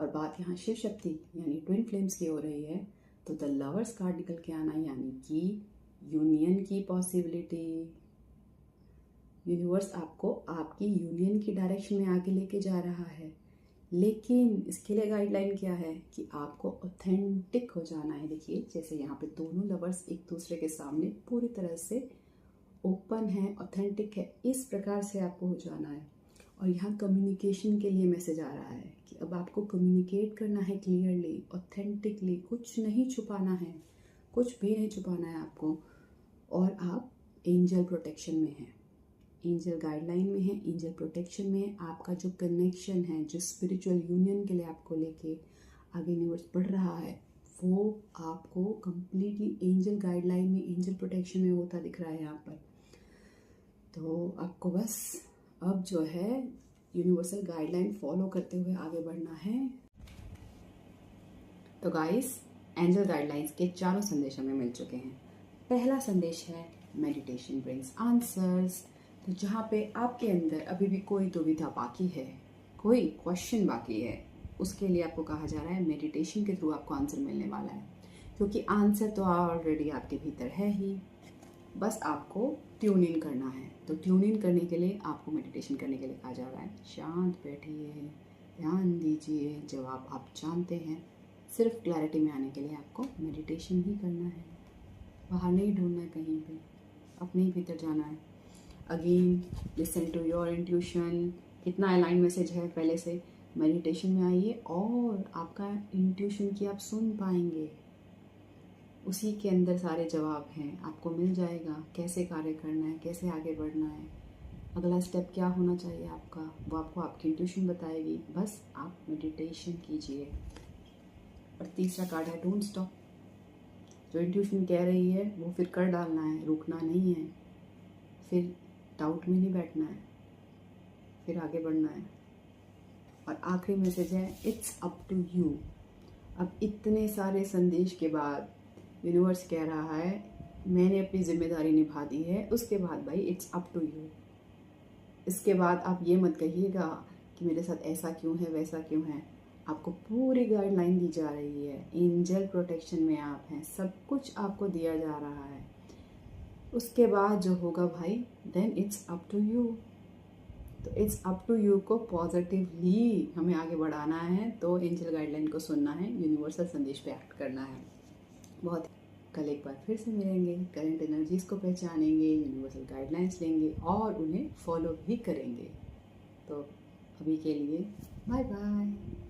और बात यहाँ शिव शक्ति यानी ट्विन फ्लेम्स की हो रही है, तो द लवर्स कार्ड निकल के आना यानी कि यूनियन की पॉसिबिलिटी। यूनिवर्स आपको आपकी यूनियन की डायरेक्शन में आगे लेके जा रहा है, लेकिन इसके लिए गाइडलाइन क्या है कि आपको ऑथेंटिक हो जाना है। देखिए जैसे यहाँ पे दोनों लवर्स एक दूसरे के सामने पूरी तरह से ओपन है, ऑथेंटिक है, इस प्रकार से आपको हो जाना है। और यहाँ कम्युनिकेशन के लिए मैसेज आ रहा है कि अब आपको कम्युनिकेट करना है क्लियरली, ऑथेंटिकली, कुछ नहीं छुपाना है, कुछ भी नहीं छुपाना है आपको। और आप एंजल प्रोटेक्शन में हैं, एंजल गाइडलाइन में है, एंजल प्रोटेक्शन में। आपका जो कनेक्शन है, जो स्पिरिचुअल यूनियन के लिए आपको लेके आगे यूनिवर्स बढ़ रहा है, वो आपको कंप्लीटली एंजल गाइडलाइन में, एंजल प्रोटेक्शन में होता दिख रहा है यहाँ पर। तो आपको बस अब जो है यूनिवर्सल गाइडलाइन फॉलो करते हुए आगे बढ़ना है। तो गाइस, एंजल गाइडलाइंस के चारों संदेश हमें मिल चुके हैं। पहला संदेश है मेडिटेशन ब्रिंग्स आंसर्स। तो जहाँ पे आपके अंदर अभी भी कोई दुविधा बाकी है, कोई क्वेश्चन बाकी है, उसके लिए आपको कहा जा रहा है मेडिटेशन के थ्रू आपको आंसर मिलने वाला है, क्योंकि आंसर तो ऑलरेडी आपके भीतर है ही, बस आपको ट्यून इन करना है। तो ट्यून इन करने के लिए आपको मेडिटेशन करने के लिए कहा जा रहा है। शांत बैठिए, ध्यान दीजिए। जवाब आप जानते हैं, सिर्फ क्लैरिटी में आने के लिए आपको मेडिटेशन ही करना है, बाहर नहीं ढूंढना है कहीं पे, अपने ही भीतर जाना है। Again listen to your intuition. कितना अलाइन मैसेज है पहले से। मेडिटेशन में आइए और आपका इंट्यूशन की आप सुन पाएंगे, उसी के अंदर सारे जवाब हैं, आपको मिल जाएगा कैसे कार्य करना है, कैसे आगे बढ़ना है, अगला स्टेप क्या होना चाहिए आपका, वो आपको आपकी इंट्यूशन बताएगी। बस आप मेडिटेशन कीजिए। और तीसरा कार्ड है डोंट स्टॉप। जो इंट्यूशन कह रही है वो फिर कर डालना है, रुकना नहीं है, फिर डाउट में नहीं बैठना है, फिर आगे बढ़ना है। और आखिरी मैसेज है इट्स अप टू यू। अब इतने सारे संदेश के बाद यूनिवर्स कह रहा है मैंने अपनी जिम्मेदारी निभा दी है, उसके बाद भाई इट्स अप टू यू। इसके बाद आप ये मत कहिएगा कि मेरे साथ ऐसा क्यों है, वैसा क्यों है। आपको पूरी गाइडलाइन दी जा रही है, एंजल प्रोटेक्शन में आप हैं, सब कुछ आपको दिया जा रहा है। उसके बाद जो होगा भाई then it's up to you. तो इट्स अप टू यू को पॉजिटिवली हमें आगे बढ़ाना है, तो एंजल गाइडलाइन को सुनना है, यूनिवर्सल संदेश पे एक्ट करना है। बहुत कल एक बार फिर से मिलेंगे, करंट एनर्जीज को पहचानेंगे, यूनिवर्सल गाइडलाइंस लेंगे और उन्हें फॉलो भी करेंगे। तो अभी के लिए बाय बाय।